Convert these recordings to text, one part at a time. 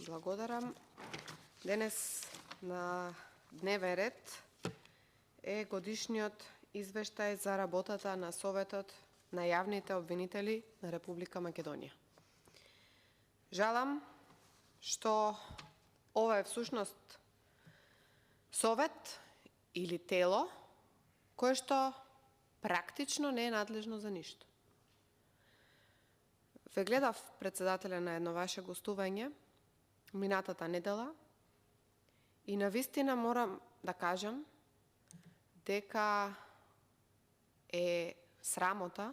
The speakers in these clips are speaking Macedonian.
Благодарам. Денес на дневен ред е годишниот извештај за работата на Советот на јавните обвинители на Република Македонија. Жалам што ова е всушност совет или тело кое што практично не е надлежно за ништо. Ве гледав, председателя, на едно ваше гостување минатата недела и навистина морам да кажам дека е срамота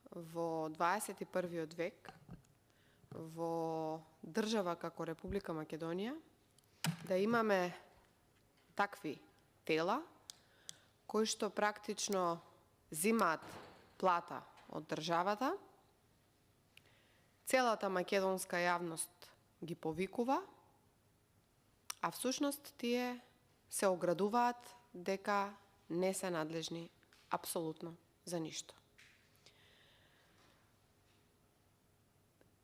во 21. век во држава како Република Македонија да имаме такви тела кои што практично зимаат плата од државата, целата македонска јавност ги повикува, а всушност тие се оградуваат дека не се надлежни апсолутно за ништо.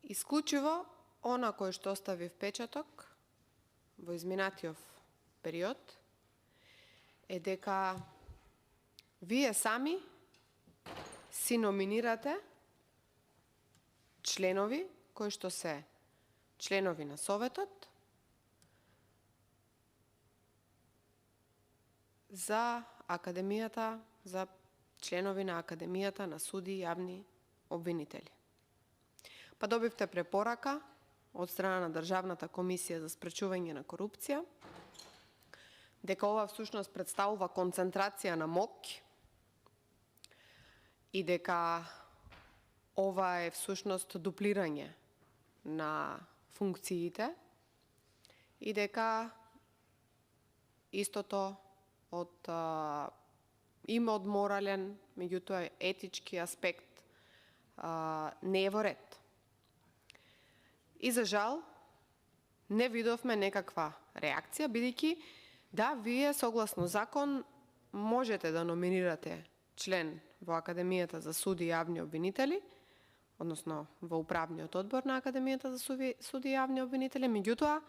Исклучиво, она кој што остави впечаток во изминатиот период е дека вие сами си номинирате членови кои што се членови на Советот за Академијата, за членови на Академијата на суди и јавни обвинители. Па добивте препорака од страна на Државната комисија за спречување на корупција дека ова всушност представува концентрација на моќ и дека ова е всушност дуплирање на функциите и дека истото има од морален, меѓутоа етички аспект не е во ред. И за жал не видовме некаква реакција, бидејќи да, вие согласно закон можете да номинирате член во Академијата за суди и јавни обвинители, односно во управниот одбор на Академијата за суди и јавни обвинители, меѓутоа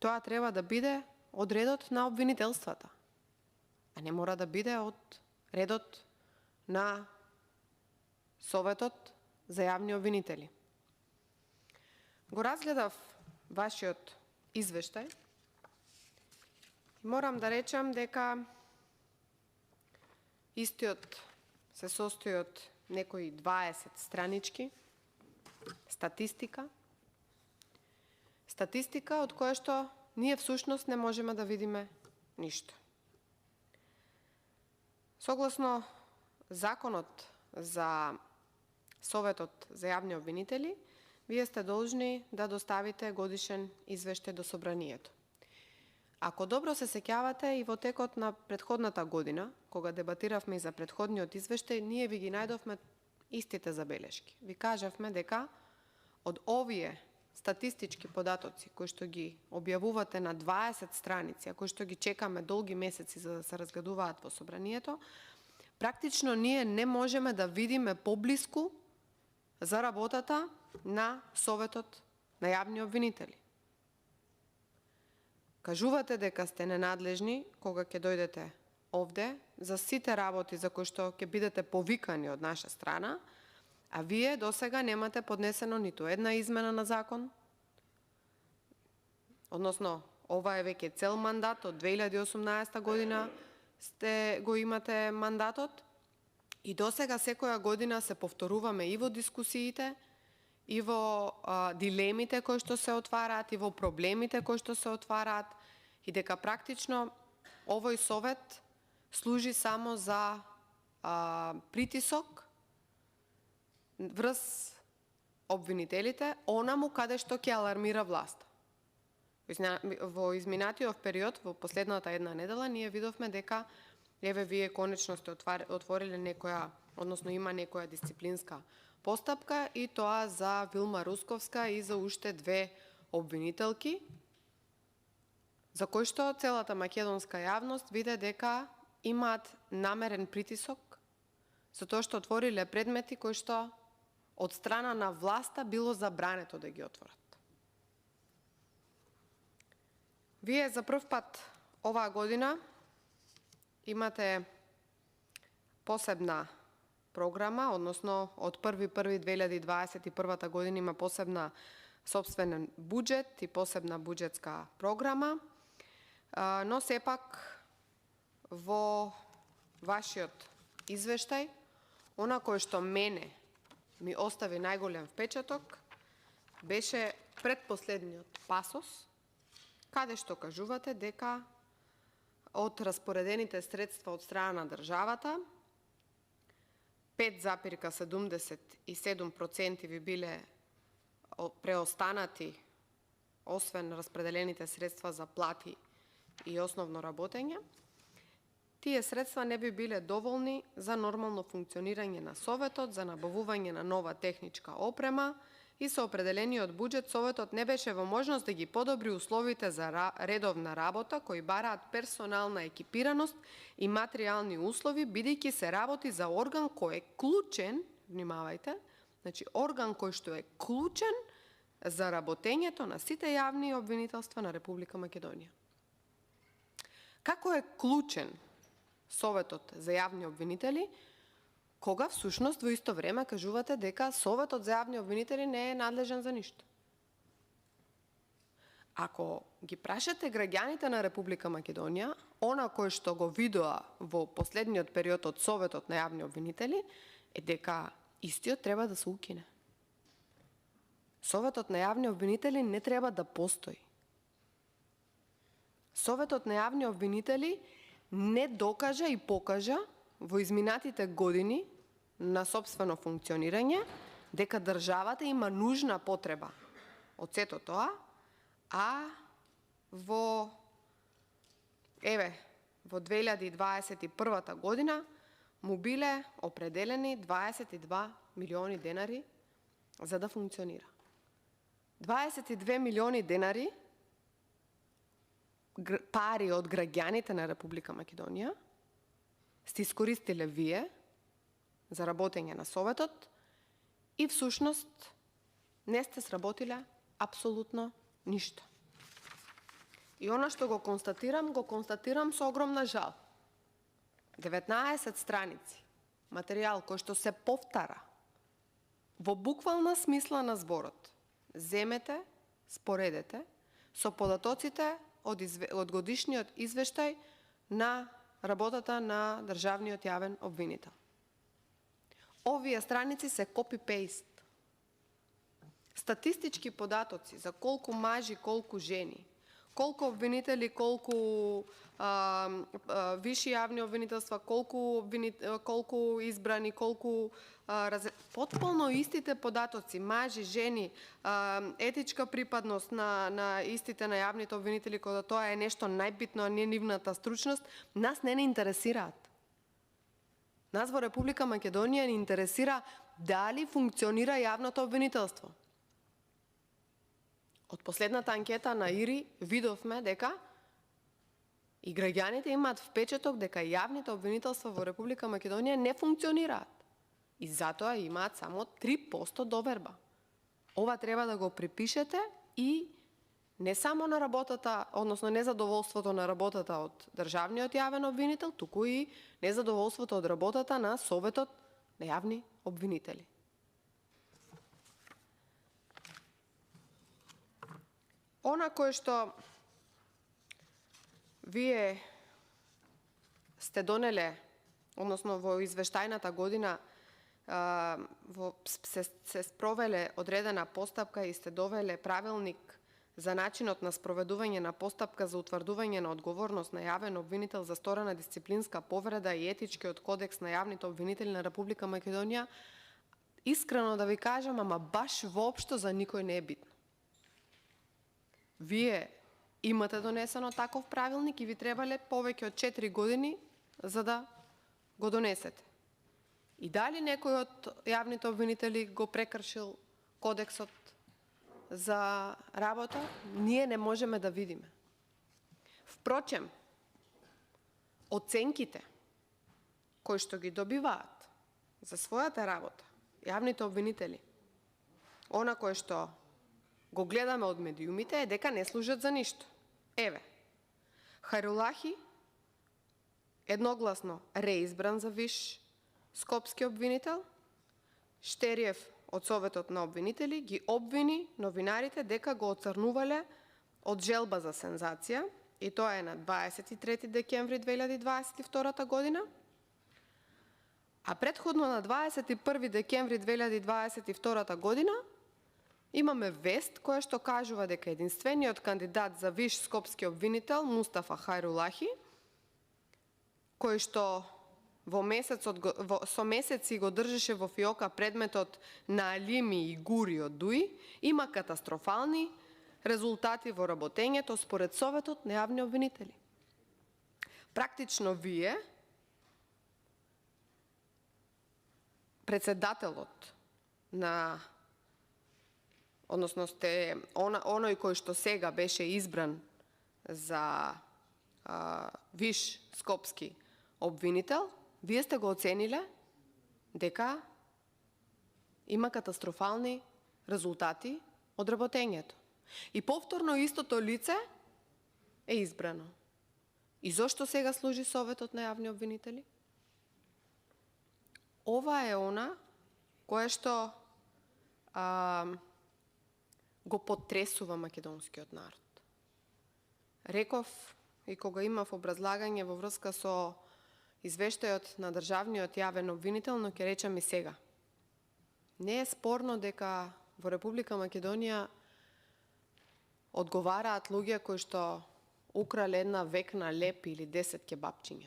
тоа треба да биде од редот на обвинителствата, а не мора да биде од редот на Советот за јавни обвинители. Го разгледав вашиот извештај и морам да речам дека истиот се состои од некои 20 странички статистика од која што ние всушност не можеме да видиме ништо. Согласно законот за Советот за јавни обвинители, вие сте должни да доставите годишен извештај до собранието. Ако добро се сеќавате, и во текот на претходната година, кога дебатиравме и за претходниот извештај, ние ви ги најдовме истите забелешки. Ви кажавме дека од овие статистички податоци кои што ги објавувате на 20 страници, а кои што ги чекаме долги месеци за да се разгледуваат во собранието, практично ние не можеме да видиме поблиску за работата на Советот на јавни обвинители. Кажувате дека сте ненадлежни кога ќе дојдете овде за сите работи за кои што ќе бидете повикани од наша страна, а вие досега немате поднесено ниту една измена на закон, односно ова е веќе цел мандат, од 2018 година го имате мандатот и досега секоја година се повторуваме и во дискусиите, и во дилемите кои што се отвараат, и во проблемите кои што се отвараат, и дека практично овој совет служи само за притисок врз обвинителите, онаму каде што ќе алармира власта. Во изминатиот период, во последната една недела, ние видовме дека еве вие конечно сте отвориле некоја, односно има некоја дисциплинска постапка и тоа за Вилма Русковска и за уште две обвинителки, за кои што целата македонска јавност виде дека имаат намерен притисок за тоа што отвориле предмети кои што од страна на власта било забрането да ги отворат. Вие за прв пат оваа година имате посебна програма, односно од 1.1.2021 година има посебна сопствен буџет и посебна буџетска програма, но сепак во вашиот извештај, она кое што мене ми остави најголем впечаток беше предпоследниот пасос, каде што кажувате дека од распоредените средства од страна на државата 5,77% ви биле преостанати, освен распределените средства за плати и основно работење. Тие средства не би биле доволни за нормално функционирање на Советот, за набавување на нова техничка опрема и со определениот буџет Советот не беше во можност да ги подобри условите за редовна работа кои бараат персонална екипираност и материјални услови, бидејќи се работи за орган кој е клучен, внимавајте, значи орган кој што е клучен за работењето на сите јавни обвинителства на Република Македонија. Како е клучен Советот за јавни обвинители, кога всушност во исто време кажувате дека Советот за јавни обвинители не е надлежен за ништо? Ако ги прашате граѓаните на Република Македонија, она кое што го видоа во последниот период од Советот на јавни обвинители е дека истиот треба да се укине. Советот на јавни обвинители не треба да постои. Советот на јавни обвинители не докажа и покажа во изминатите години на сопствено функционирање дека државата има нужна потреба од сето тоа, а во 2021 година му биле определени 22 милиони денари за да функционира. 22 милиони денари пари од граѓаните на Република Македонија сте искористиле вие за работење на Советот и всушност не сте сработиле апсолутно ништо. И она што го констатирам со огромна жал. 19 страници материјал кој што се повтара во буквална смисла на зборот. Земете, споредете со податоците од годишниот извештај на работата на државниот јавен обвинител. Овие страници се копи-пейст. Статистички податоци за колку мажи, колку жени, колку обвинители, колку виши јавни обвинителства, колку избрани, колку потполно истите податоци, мажи, жени, етичка припадност на истите на јавните обвинители, кога тоа е нешто најбитно, а не нивната стручност, нас не интересираат. Нас во Република Македонија ни интересира дали функционира јавното обвинителство. Од последната анкета на ИРИ видовме дека и граѓаните имаат впечаток дека јавните обвинителства во Република Македонија не функционираат. И затоа имаат само 3% доверба. Ова треба да го припишете и не само на работата, односно незадоволството на работата од државниот јавен обвинител, туку и незадоволството од работата на Советот на јавни обвинители. Она кое што вие сте донеле, односно во извештајната година се спровеле одредена постапка и сте довеле правилник за начинот на спроведување на постапка за утврдување на одговорност на јавен обвинител за сторена дисциплинска повреда и етичкиот кодекс на јавните обвинители на Република Македонија, искрено да ви кажам, ама баш воопшто за никој не е битно. Вие имате донесено таков правилник и ви требале повеќе од 4 години за да го донесете. И дали некој од јавните обвинители го прекршил кодексот за работа, ние не можеме да видиме. Впрочем, оценките кои што ги добиваат за својата работа јавните обвинители, она кое што го гледаме од медиумите е дека не служат за ништо. Еве, Хајрулахи едногласно реизбран за виш скопски обвинител. Штериев од Советот на обвинители ги обвини новинарите дека го оцрнувале од желба за сензација, и тоа е на 23 декември 2022 година, а предходно на 21 декември 2022 година имаме вест која што кажува дека единствениот кандидат за виш скопски обвинител Мустафа Хајрулахи, кој што со месеци го држеше во фиока предметот на Алими и Гури од ДУИ, има катастрофални резултати во работењето според Советот на јавни обвинители. Практично вие, председателот на, односно сте оној кој што сега беше избран за виш скопски обвинител, вие сте го оцениле дека има катастрофални резултати од работењето. И повторно истото лице е избрано. И зошто сега служи Советот на јавни обвинители? Ова е она кое што го потресува македонскиот народ. Реков и кога имав образлагање во врска со извештајот на државниот јавен обвинител, но ќе речам и сега. Не е спорно дека во Република Македонија одговараат луѓе кои што украле една векна леп или 10 кебапчиња.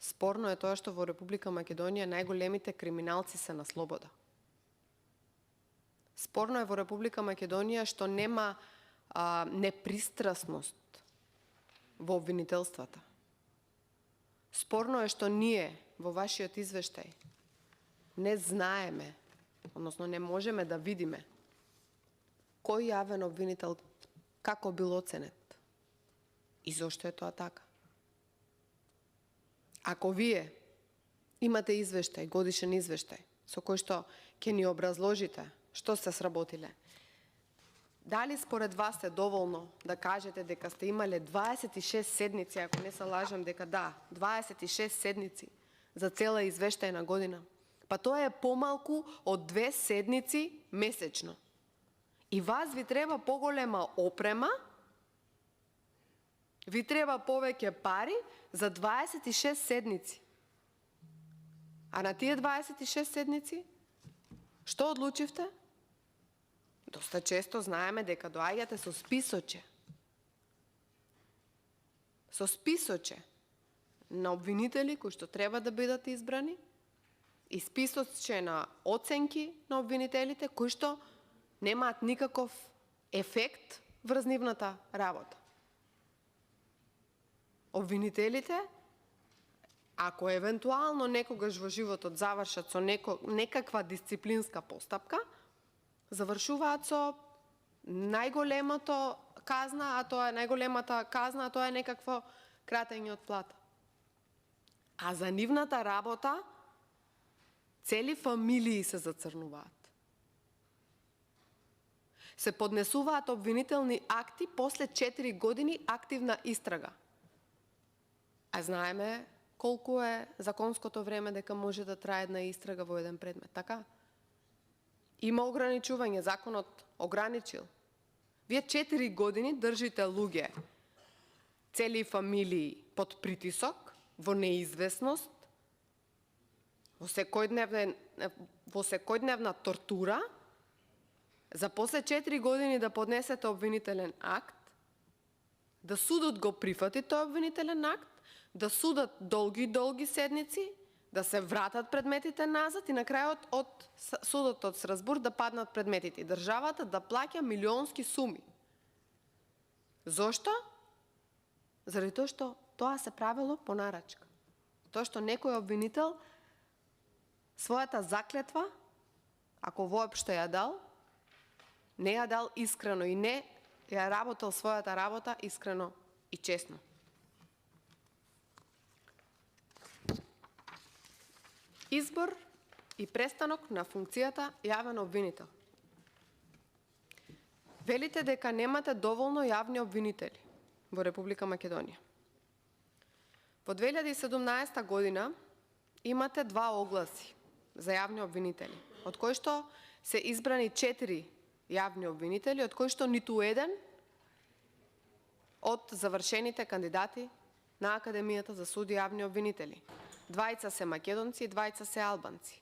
Спорно е тоа што во Република Македонија најголемите криминалци се на слобода. Спорно е во Република Македонија што нема непристрасност во обвинителствата. Спорно е што ние во вашиот извештај не знаеме, односно не можеме да видиме кој јавен обвинител како бил оценет и зошто е тоа така. Ако вие имате извештај, годишен извештај, со кој што ќе ни образложите што сте сработиле, дали според вас е доволно да кажете дека сте имале 26 седници, ако не се лажам дека да, 26 седници за цела извештајна година? Па тоа е помалку од 2 седници месечно. И вас ви треба поголема опрема, ви треба повеќе пари за 26 седници. А на тие 26 седници, што одлучивте? Доста често знаеме дека доаѓате со списоче. Со списоче на обвинители кои што треба да бидат избрани и списоче на оценки на обвинителите кои што немаат никаков ефект врз нивната работа. Обвинителите, ако евентуално некогаш во животот завршат со некаква дисциплинска постапка, завршуваат со најголемата казна, а тоа е некакво кратење од плата. А за нивната работа цели фамилии се зацрнуваат. Се поднесуваат обвинителни акти после 4 години активна истрага. А знаеме колку е законското време дека може да трае една истрага во еден предмет, така? Има ограничување, законот ограничил. Вие 4 години држите луѓе, цели фамилии под притисок, во неизвестност, во секојдневна тортура, за после 4 години да поднесете обвинителен акт, да судот го прифати тој обвинителен акт, да судат долги седници, да се вратат предметите назад и на крајот од судот од Страсбург да паднат предметите. Државата да плаќа милионски суми. Зошто? Заради тоа што тоа се правило по нарачка. Тоа што некој обвинител својата заклетва, ако воопшто ја дал, не ја дал искрено и не ја работел својата работа искрено и честно. Избор и престанок на функцијата јавен обвинител. Велите дека немате доволно јавни обвинители. во Република Македонија. Во 2017 година имате 2 огласи за јавни обвинители, од кои што се избрани 4 јавни обвинители, од кои што ниту еден од завршените кандидати на Академијата за суди јавни обвинители. 2 се македонци и 2 се албанци.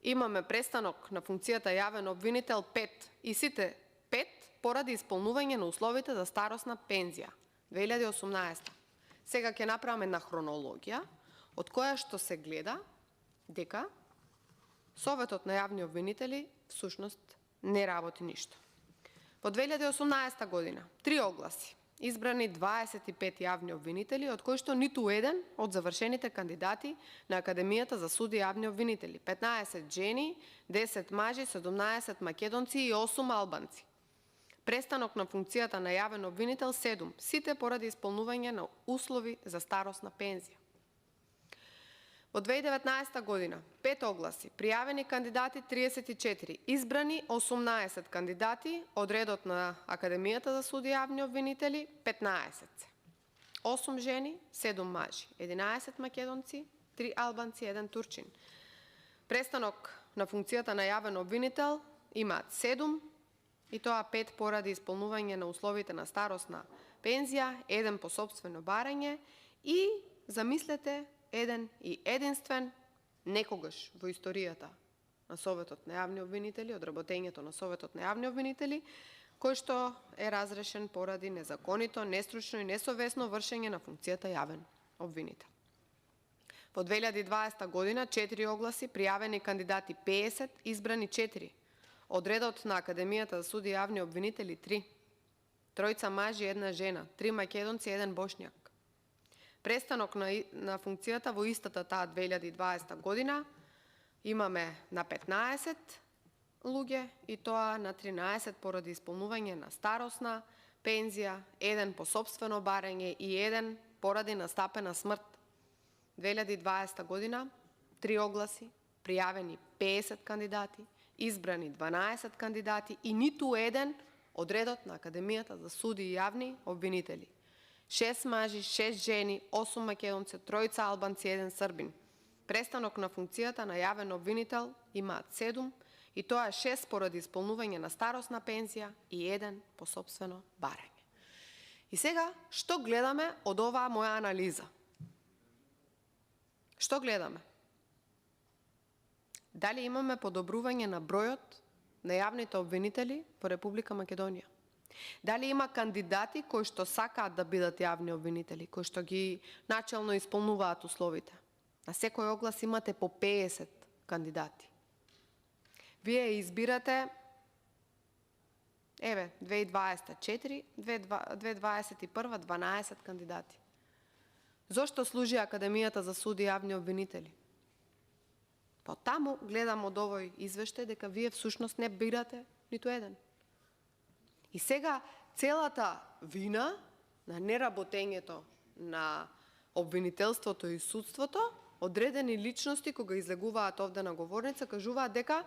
Имаме престанок на функцијата јавен обвинител 5 и сите 5 поради исполнување на условите за старосна пензија 2018. Сега ќе направиме една хронологија од која што се гледа дека Советот на јавни обвинители всушност не работи ништо. Во 2018 година 3 огласи, избрани 25 јавни обвинители, од кои што ниту еден од завршените кандидати на Академијата за суди јавни обвинители, 15 жени, 10 мажи, 17 македонци и 8 албанци. Престанок на функцијата на јавен обвинител 7, сите поради исполнување на услови за старосна пензија. Во 2019 година 5 огласи, пријавени кандидати 34, избрани 18 кандидати од редот на Академијата за суди јавни обвинители, 15 се. 8 жени, 7 мажи, 11 македонци, 3 албанци, 1 турчин. Престанок на функцијата на јавен обвинител имаат 7, и тоа 5 поради исполнување на условите на старосна пензија, 1 по сопствено барање и, замислете, еден и единствен, некогаш во историјата на Советот на јавни обвинители, од работењето на Советот на јавни обвинители, кој што е разрешен поради незаконито, нестручно и несовесно вршење на функцијата јавен обвинител. Во 2020 година 4 огласи, пријавени кандидати 50, избрани 4. Од редот на Академијата за суди јавни обвинители 3. 3 мажи, 1 жена, 3 македонци, 1 бошњак. Престанок на функцијата во истата таа 2020 година имаме на 15 луѓе и тоа на 13 поради исполнување на старосна пензија, 1 по сопствено барање и 1 поради настапена смрт. 2020 година 3 огласи, пријавени 50 кандидати, избрани 12 кандидати и ниту еден од редот на Академијата за суди и јавни обвинители. 6 мажи, 6 жени, 8 македонци, 3 албанци, 1 србин. Престанок на функцијата на јавен обвинител имаат 7 и тоа е 6 поради исполнување на старосна пензија и 1 по сопствено барање. И сега, што гледаме од оваа моја анализа? Што гледаме? Дали имаме подобрување на бројот на јавните обвинители во Република Македонија? Дали има кандидати кои што сакаат да бидат јавни обвинители, кои што ги начелно исполнуваат условите? На секој оглас имате по 50 кандидати. Вие избирате, 2020 4, 2021 12 кандидати. Зошто служи Академијата за суди јавни обвинители? Па таму гледам од овој извештај дека вие всушност не бирате ниту еден. И сега целата вина на неработењето на обвинителството и судството, одредени личности кога излегуваат овде на говорница, кажуваат дека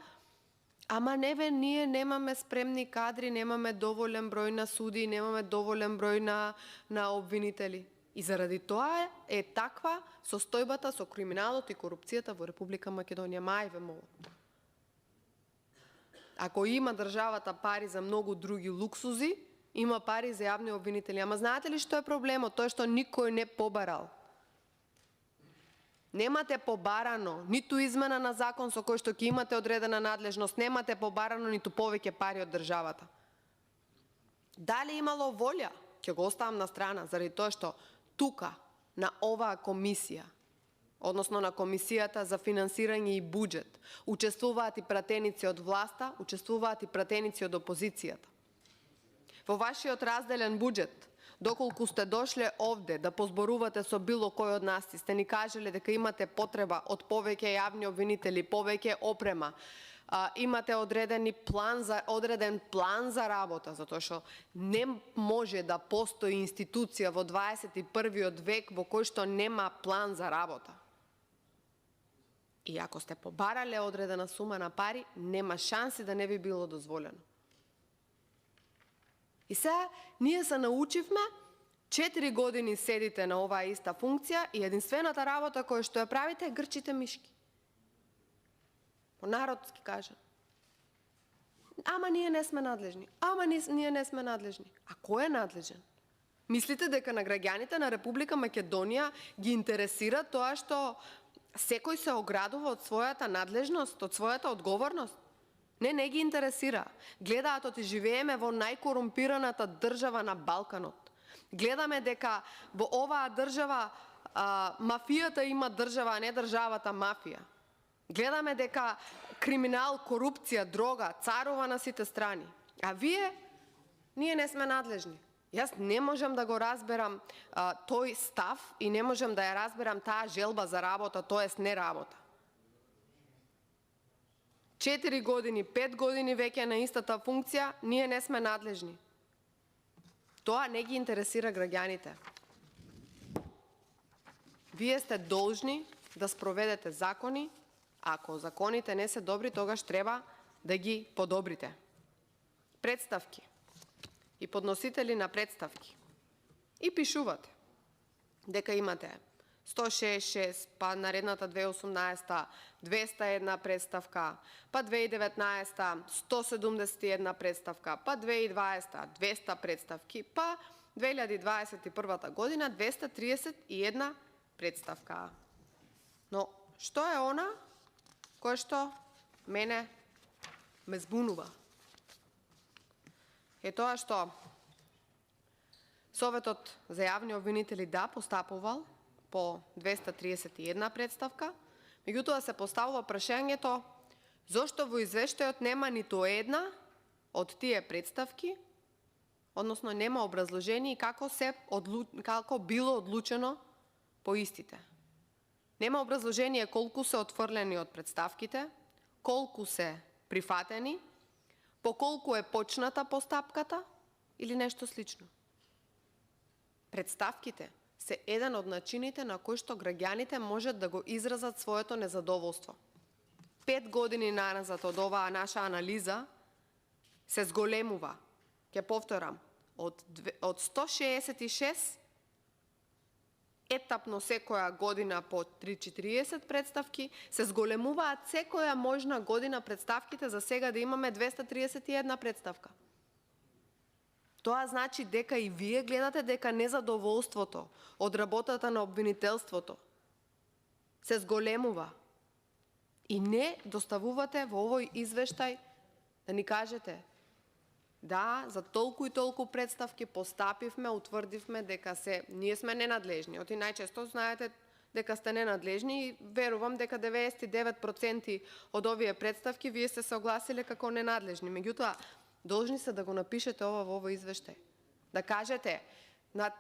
ама ние немаме спремни кадри, немаме доволен број на суди, немаме доволен број на обвинители. И заради тоа е таква состојбата со криминалот и корупцијата во Република Македонија. Мајве молам. Ако има државата пари за многу други луксузи, има пари за јавни обвинители. Ама знаете ли што е проблемот? Тоа што никој не побарал. Немате побарано ниту измена на закон со кој што ќе имате одредена надлежност, немате побарано ниту повеќе пари од државата. Дали имало волја? Ќе го оставам на страна, заради тоа што тука, на оваа комисија, односно на Комисијата за финансирање и буџет, учествуваат и пратеници од власта, учествуваат и пратеници од опозицијата. Во вашиот разделен буџет, доколку сте дошле овде да позборувате со било кој од нас и сте ни кажале дека имате потреба од повеќе јавни обвинители, повеќе опрема, имате одреден план за работа, затоа што не може да постои институција во 21. век во кој што нема план за работа. И ако сте побарале одредена сума на пари, нема шанси да не би било дозволено. И сега ние се научивме 4 години седите на оваа иста функција и единствената работа која што ја правите е грчите мишки. По народски кажа. Ама ние не сме надлежни. Ние не сме надлежни. А кој е надлежен? Мислите дека на граѓаните на Република Македонија ги интересира тоа што секој се оградува од својата надлежност, од својата одговорност? Не ги интересира. Гледаат оти живееме во најкорумпираната држава на Балканот. Гледаме дека во оваа држава мафијата има држава, а не државата мафија. Гледаме дека криминал, корупција, дрога царува на сите страни. А ние не сме надлежни. Јас не можам да го разберам тој став и не можам да ја разберам таа желба за работа, тоест не работа. 4 години, 5 години веќе на истата функција, ние не сме надлежни. Тоа не ги интересира граѓаните. Вие сте должни да спроведете закони, а ако законите не се добри, тогаш треба да ги подобрите. Представки и подносители на представки. И пишувате дека имате 166, па наредната 2018, 201 представка, па 2019, 171 представка, па 2020, 200 представки, па 2021 година 231 представка. Но што е она кое што мене ме збунува? Е тоа што Советот за јавни обвинители постапувал по 231 представка, меѓутоа се поставува прашањето зошто во извештајот нема ниту една од тие представки, односно нема образложение како било одлучено по истите. Нема образложение колку се отфрлени од представките, колку се прифатени, по колку е почната постапката или нешто слично. Представките се еден од начините на кои што граѓаните можат да го изразат своето незадоволство. 5 години наназад од оваа наша анализа се зголемува, ќе повторам, од 166 етапно секоја година по 3-40 представки, се зголемуваат секоја можна година представките, за сега да имаме 231 представка. Тоа значи дека и вие гледате дека незадоволството од работата на обвинителството се зголемува и не доставувате во овој извештај да ни кажете да, за толку и толку представки постапивме, утврдивме дека ние сме ненадлежни. Оти најчесто знаете дека сте ненадлежни и верувам дека 99% од овие представки вие се согласиле како ненадлежни. Меѓутоа, должни се да го напишете ова во овој извештај. Да кажете, на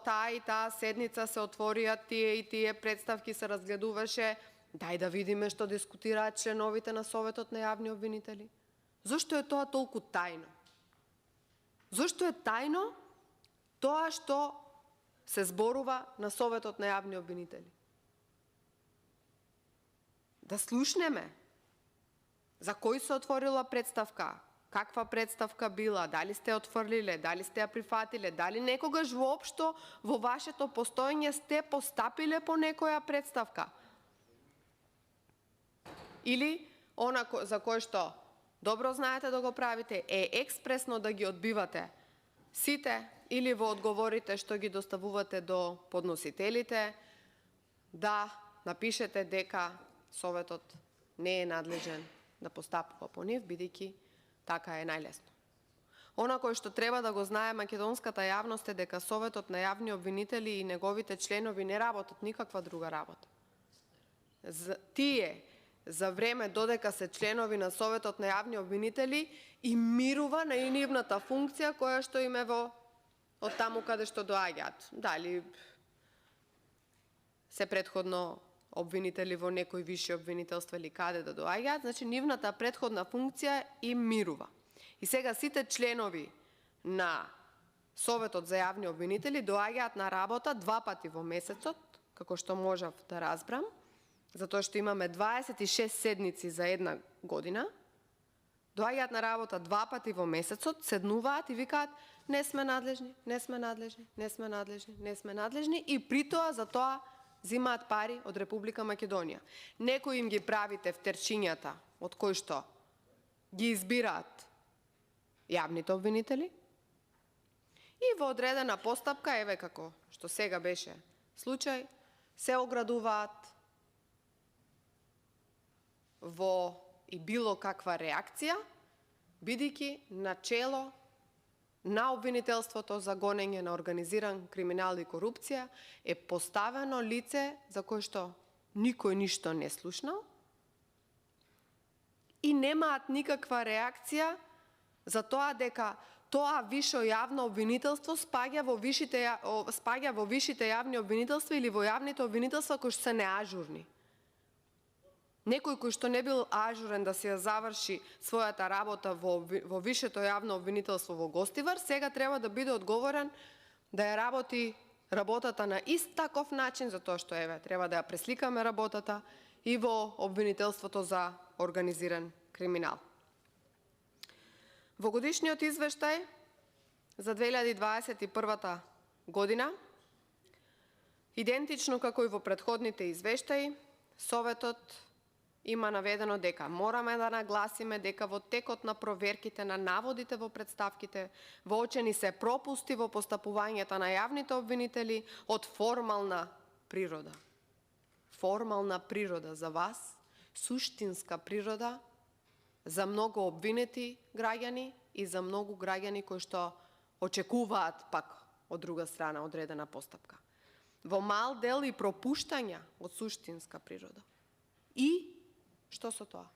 таа и таа седница се отворија тие и тие представки, се разгледуваше, дај да видиме што дискутираат членовите на Советот на јавни обвинители. Зошто е тоа толку тајно? Зошто е тајно тоа што се зборува на Советот на јавни обвинители? Да слушнеме за кој се отворила представка, каква представка била, дали сте отфрлиле, дали сте ја прифатиле, дали некогаш воопшто во вашето постоење сте постапиле по некоја представка. Или она за кој што добро знаете да го правите е експресно да ги одбивате сите или во одговорите што ги доставувате до подносителите да напишете дека Советот не е надлежен да постапува по нив, бидејќи така е најлесно. Она кој што треба да го знае македонската јавност е дека Советот на јавни обвинители и неговите членови не работат никаква друга работа. Тие за време додека се членови на Советот на јавни обвинители и мирува на нивната функција која што им е од таму каде што доаѓаат. Дали се претходно обвинители во некој висше обвинителство или каде да доаѓаат, значи нивната претходна функција им мирува. И сега сите членови на Советот за јавни обвинители доаѓаат на работа 2 пати во месецот, како што можав да разбрам, затоа што имаме 26 седници за една година, доаѓаат на работа 2 пати во месецот, седнуваат и викаат не сме надлежни, не сме надлежни, не сме надлежни, не сме надлежни и при тоа за тоа зимаат пари од Република Македонија. Некои им ги прави тефтерчињата од кои што ги избираат јавните обвинители и во одредена постапка, еве како што сега беше случај, се оградуваат во и било каква реакција, бидејќи начело на обвинителството за гонење на организиран криминал и корупција е поставено лице за кое што никој ништо не слушнал и немаат никаква реакција за тоа дека тоа висше јавно обвинителство спаѓа во вишите јавни обвинителства или во јавните обвинителства кои што се неажурни. Некој кој што не бил ажурен да се ја заврши својата работа во вишето јавно обвинителство во Гостивар, сега треба да биде одговорен да ја работи работата на ист таков начин, затоа што еве треба да ја пресликаме работата и во обвинителството за организиран криминал. Во годишниот извештај за 2021 година, идентично како и во претходните извештаи, Советот има наведено дека мораме да нагласиме дека во текот на проверките на наводите во претставките воочени се пропусти во постапувањето на јавните обвинители од формална природа. Формална природа за вас, суштинска природа за многу обвинети граѓани и за многу граѓани кои што очекуваат пак од друга страна одредена постапка. Во мал дел и пропуштања од суштинска природа. И што со тоа?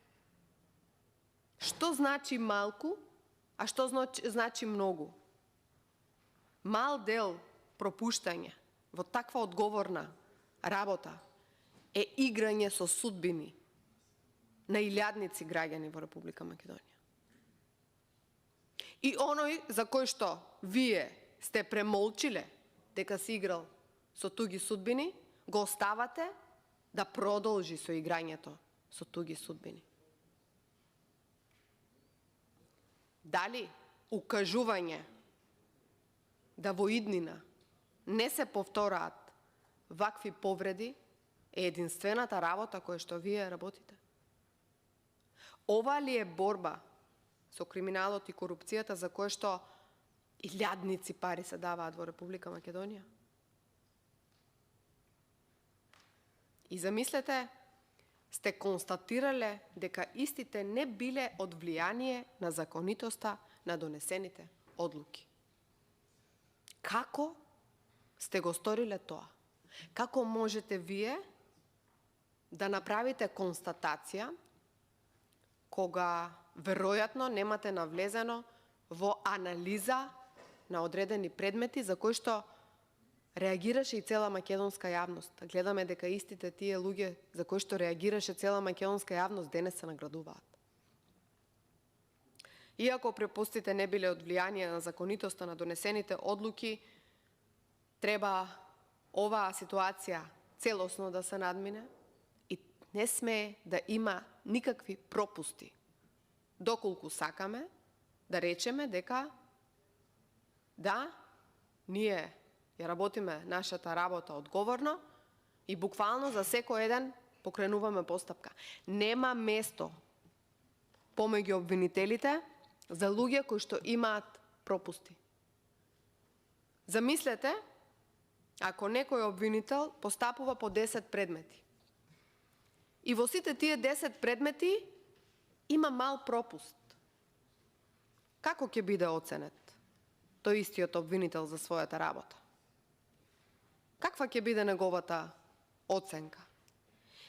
Што значи малку, а што значи многу? Мал дел пропуштање во таква одговорна работа е играње со судбини на илјадници граѓани во Република Македонија. И оној за кој што вие сте премолчиле дека си играл со туги судбини, го оставате да продолжи со играњето со туги судбини. Дали укажување да во иднина не се повтораат вакви повреди е единствената работа која што вие работите? Ова ли е борба со криминалот и корупцијата за кое што илјадници пари се даваат во Република Македонија? И замислете, сте констатирале дека истите не биле од влијание на законитоста на донесените одлуки. Како сте го сториле тоа? Како можете вие да направите констатација кога веројатно немате навлезено во анализа на одредени предмети за кои што реагираше и цела македонска јавност. Гледаме дека истите тие луѓе за кои што реагираше цела македонска јавност денес се наградуваат. Иако препустите не биле од влијание на законитоста на донесените одлуки, треба оваа ситуација целосно да се надмине и не смее да има никакви пропусти, доколку сакаме да речеме дека да, ние ја работиме нашата работа одговорно и буквално за секој еден покренуваме постапка. Нема место помеѓу обвинителите за луѓе кои што имаат пропусти. Замислете, ако некој обвинител постапува по 10 предмети и во сите тие 10 предмети има мал пропуст, како ќе биде оценет тој истиот обвинител за својата работа? Каква ќе биде неговата оценка?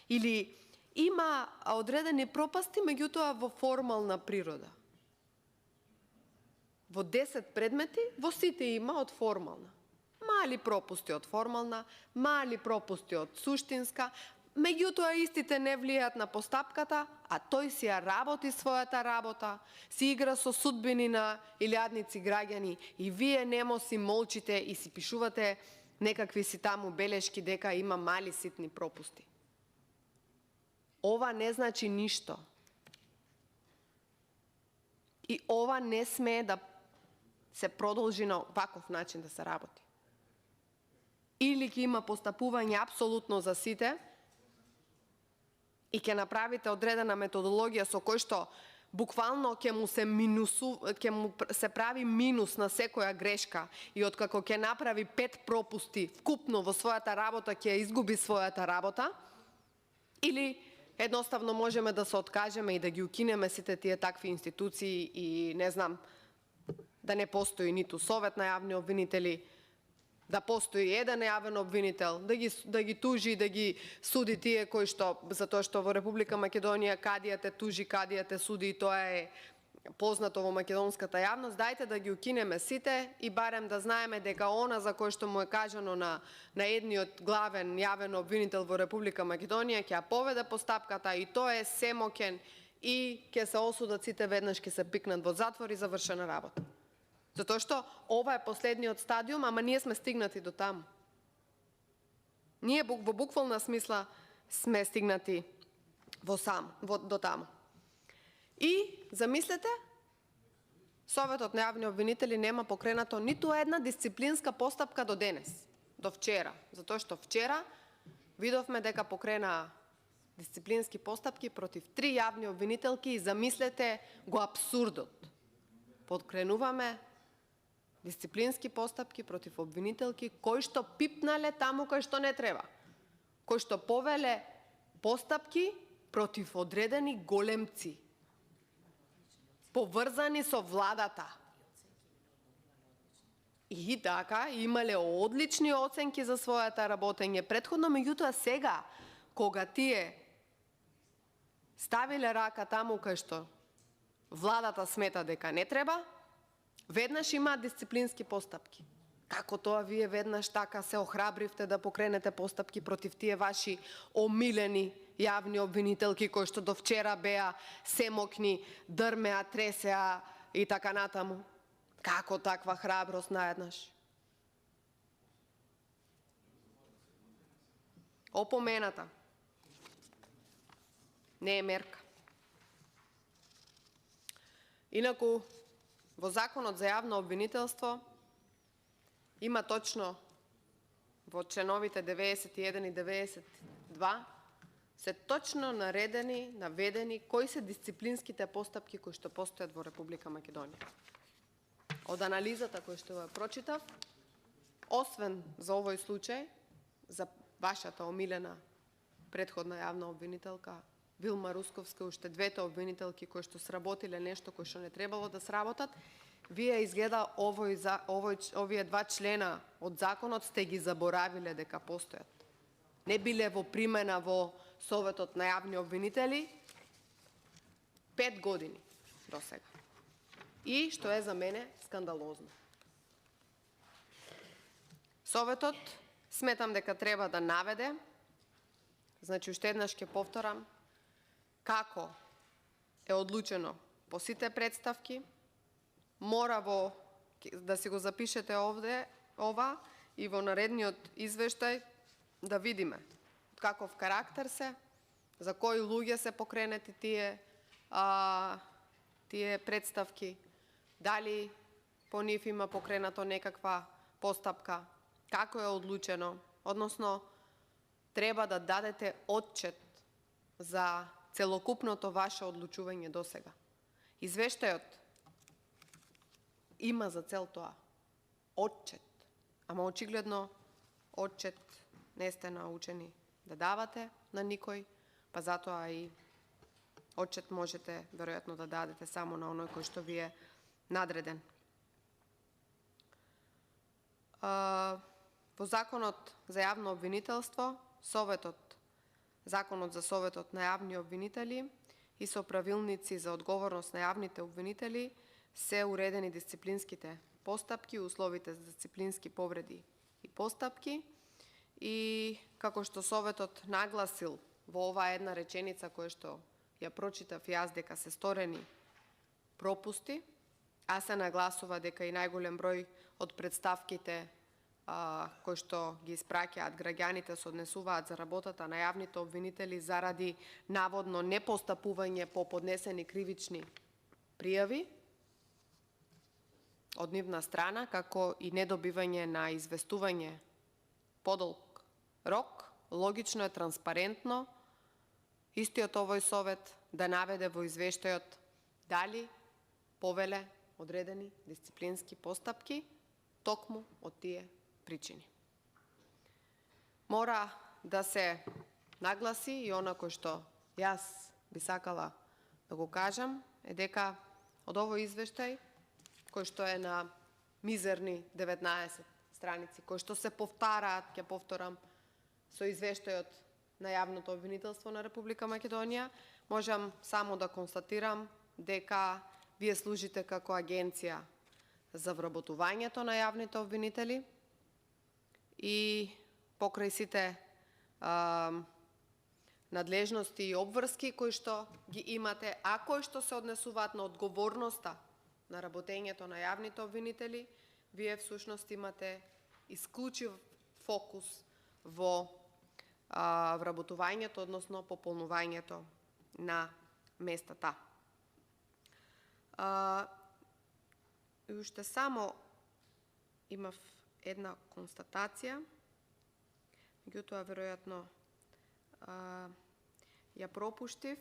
Или има одредени пропасти, меѓутоа во формална природа. Во 10 предмети, во сите има од формална. Мали пропусти од формална, мали пропусти од суштинска, меѓутоа истите не влијаат на постапката, а тој си ја работи својата работа, си игра со судбини на илјадници граѓани и вие немо си молчите и си пишувате некакви си таму белешки дека има мали ситни пропусти. Ова не значи ништо. И ова не смее да се продолжи на ваков начин да се работи. Или ќе има постапување апсолутно за сите и ќе направите одредена методологија со кој што буквално ќе му се прави минус на секоја грешка и откако ќе направи 5 пропусти вкупно во својата работа ќе изгуби својата работа, или едноставно можеме да се откажеме и да ги укинеме сите тие такви институции и не знам, да не постои ниту совет на јавни обвинители, да постои еден јавен обвинител, да ги тужи, да ги суди тие кои што, затоа што во Република Македонија кадијата тужи, кадијата суди, и тоа е познато во македонската јавност. Дајте да ги укинеме сите и барем да знаеме дека она за кој што му е кажано на едниот главен јавен обвинител во Република Македонија ќе ја поведе постапката и тоа е семоќен и ќе се осудат сите, веднаш ќе се пикнат во затвор и завршена работа. Затоа што ова е последниот стадиум, ама ние сме стигнати до таму. Ние во буквална смисла сме стигнати до таму. И замислете, Советот на јавни обвинители нема покренато ниту една дисциплинска постапка до денес, до вчера. Затоа што вчера видовме дека покрена дисциплински постапки против 3 јавни обвинителки и замислете го апсурдот. Подкренуваме дисциплински постапки против обвинителки кои што пипнале таму кај што не треба, кои што повеле постапки против одредени големци, поврзани со владата. И така, имале одлични оценки за својата работење претходно, меѓутоа сега, кога тие ставиле рака таму кај што владата смета дека не треба, веднаш имаат дисциплински постапки. Како тоа вие веднаш така се охрабривте да покренете постапки против тие ваши омилени јавни обвинителки кои што до вчера беа семокни, дрмеа, тресеа и така натаму? Како таква храброст наеднаш? Опомената не е мерка. Инаку, во Законот за јавно обвинителство има точно во членовите 91 и 92 се точно наведени кои се дисциплинските постапки кои што постојат во Република Македонија. Од анализата која што ја прочитав, освен за овој случај, за вашата омилена претходна јавна обвинителка Вилма Русковска, уште двете обвинителки кои што сработиле нешто кој што не требало да сработат, вие изгледа овие 2 члена од законот сте ги заборавиле дека постојат. Не биле во примена во Советот на јавни обвинители 5 години до сега. И што е за мене скандалозно. Советот сметам дека треба да наведе, значи уште еднаш ќе повторам, како е одлучено по сите представки, мора да си го запишете овде, ова, и во наредниот извештај да видиме каков карактер се, за кои луѓе се покренети тие представки, дали по нив има покренато некаква постапка, како е одлучено, односно треба да дадете отчет за целокупното ваше одлучување до сега. Извештајот има за цел тоа. Отчет. Ама очигледно отчет не сте научени да давате на никој, па затоа и отчет можете веројатно да дадете само на оној кој што ви е надреден. Во Законот за јавно обвинителство, Законот за Советот на јавни обвинители и со правилници за одговорност на јавните обвинители се уредени дисциплинските постапки, условите за дисциплински повреди и постапки. И како што Советот нагласил во оваа една реченица која што ја прочитав јас дека се сторени пропусти, а се нагласува дека и најголем број од представките кои што ги испраќаат граѓаните се однесуваат за работата на јавните обвинители заради наводно непостапување по поднесени кривични пријави, од нивна страна, како и недобивање на известување подолг рок, логично е транспарентно истиот овој совет да наведе во извештајот дали повеле одредени дисциплински постапки токму од тие причини. Мора да се нагласи и она кој што јас би сакала да го кажам е дека од овој извештај, кој што е на мизерни 19 страници, кој што се повтараат, ќе повторам, со извештајот на јавното обвинителство на Република Македонија, можам само да констатирам дека вие служите како агенција за вработувањето на јавните обвинители и покрај сите надлежности и обврски кои што ги имате, а кои што се однесуваат на одговорноста на работењето на јавните обвинители, вие всушност имате исклучив фокус во вработувањето, односно пополнувањето на местата. И уште само имав една констатација, меѓутоа веројатно ја пропуштив,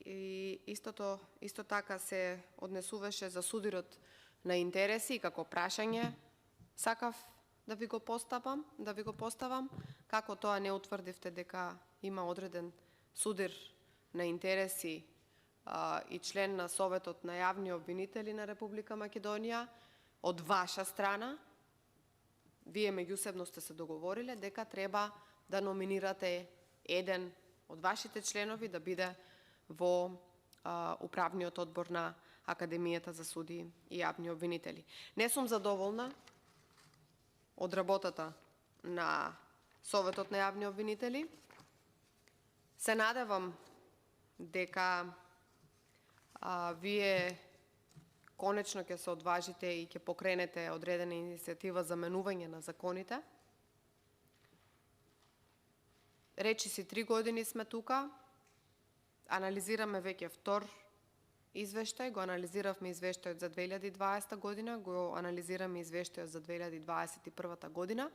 и исто така се однесуваше за судирот на интереси, како прашање сакав да ви го поставам, како тоа не утврдивте дека има одреден судир на интереси и член на Советот на јавни обвинители на Република Македонија од ваша страна. Вие меѓусебно сте се договориле дека треба да номинирате еден од вашите членови да биде во управниот одбор на Академијата за суди и јавни обвинители. Не сум задоволна од работата на Советот на јавни обвинители. Се надевам дека вие конечно ќе се одважите и ќе покренете одредена иницијатива за менување на законите. Речиси 3 години сме тука, анализираме веќе втор извештај, го анализиравме извештајот за 2020 година, го анализираме извештајот за 2021 година.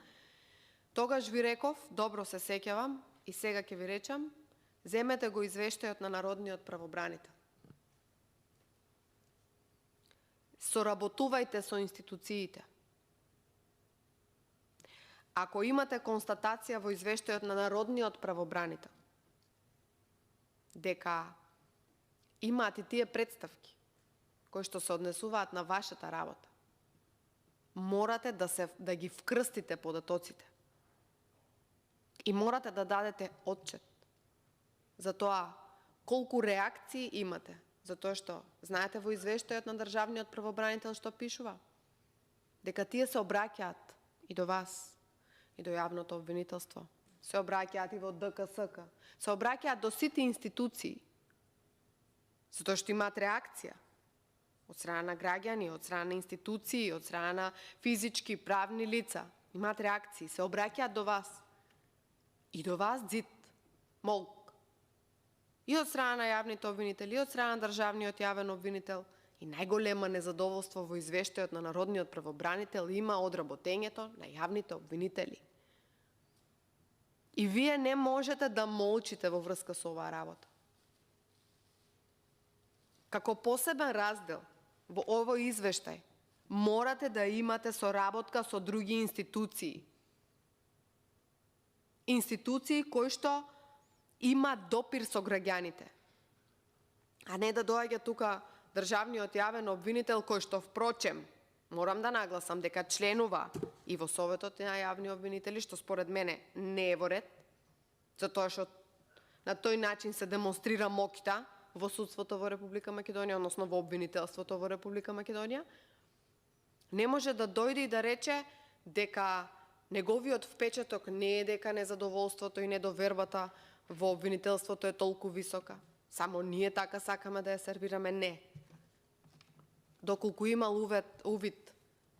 Тогаш ви реков, добро се сеќавам и сега ќе ви речам, земете го извештајот на народниот правобранител. Соработувајте со институциите. Ако имате констатација во извештајот на народниот правобранител дека имаат и тие представки кои што се однесуваат на вашата работа, морате да ги вкрстите податоците и морате да дадете отчет за тоа колку реакции имате, затоа што знаете во извештајот на државниот правобранител што пишува дека тие се обраќаат и до вас, и до јавното обвинителство, се обраќаат и во ДКСК, се обраќаат до сите институции, затоа што имаат реакција од страна на граѓани, од страна на институции, од страна на физички, правни лица, имаат реакции, се обраќаат до вас. И до вас зид, молк. И од страна на јавните обвинители, и од страна на државниот јавен обвинител, и најголема незадоволство во извештајот на народниот правобранител има од работењето на јавните обвинители. И вие не можете да молчите во врска со оваа работа. Како посебен раздел во овој извештај морате да имате соработка со други институции. Институции кои што имаат допир со граѓаните. А не да доаѓа тука државниот јавен обвинител кој што впрочем, морам да нагласам дека членува и во Советот на јавни обвинители, што според мене не е во ред, затоа што на тој начин се демонстрира моќта во судството во Република Македонија, односно во обвинителството во Република Македонија, не може да дојде и да рече дека неговиот впечаток не е дека незадоволството и недовербата во обвинителството е толку висока. Само ние така сакаме да ја сервираме, не. Доколку имал увид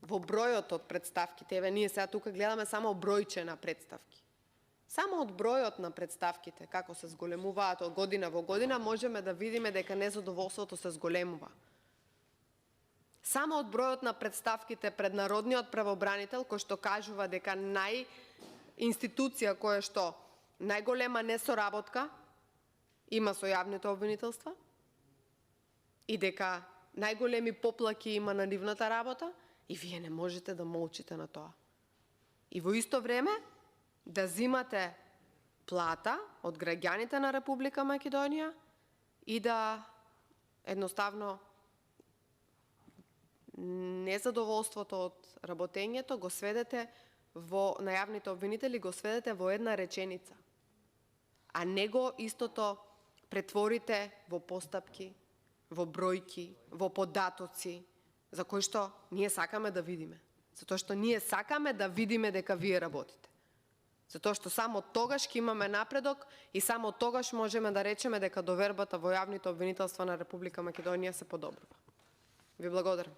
во бројот од представките, еве ние сега тука гледаме само бројче на представки. Само од бројот на представките, како се зголемуваат од година во година, можеме да видиме дека незадоволството се зголемува. Само од бројот на представките пред народниот правобранител, кој што кажува дека институција која што најголема несоработка има со јавните обвинителства и дека најголеми поплаки има на нивната работа, и вие не можете да молчите на тоа. И во исто време да зимате плата од граѓаните на Република Македонија и да едноставно незадоволството од работењето го сведете на јавните обвинители го сведете во една реченица, а него истото претворите во постапки, во бројки, во податоци, за кои што ние сакаме да видиме. Затоа што ние сакаме да видиме дека вие работите. Затоа што само тогаш ќе имаме напредок и само тогаш можеме да речеме дека довербата во јавните обвинителства на Република Македонија се подобрува. Ви благодарам.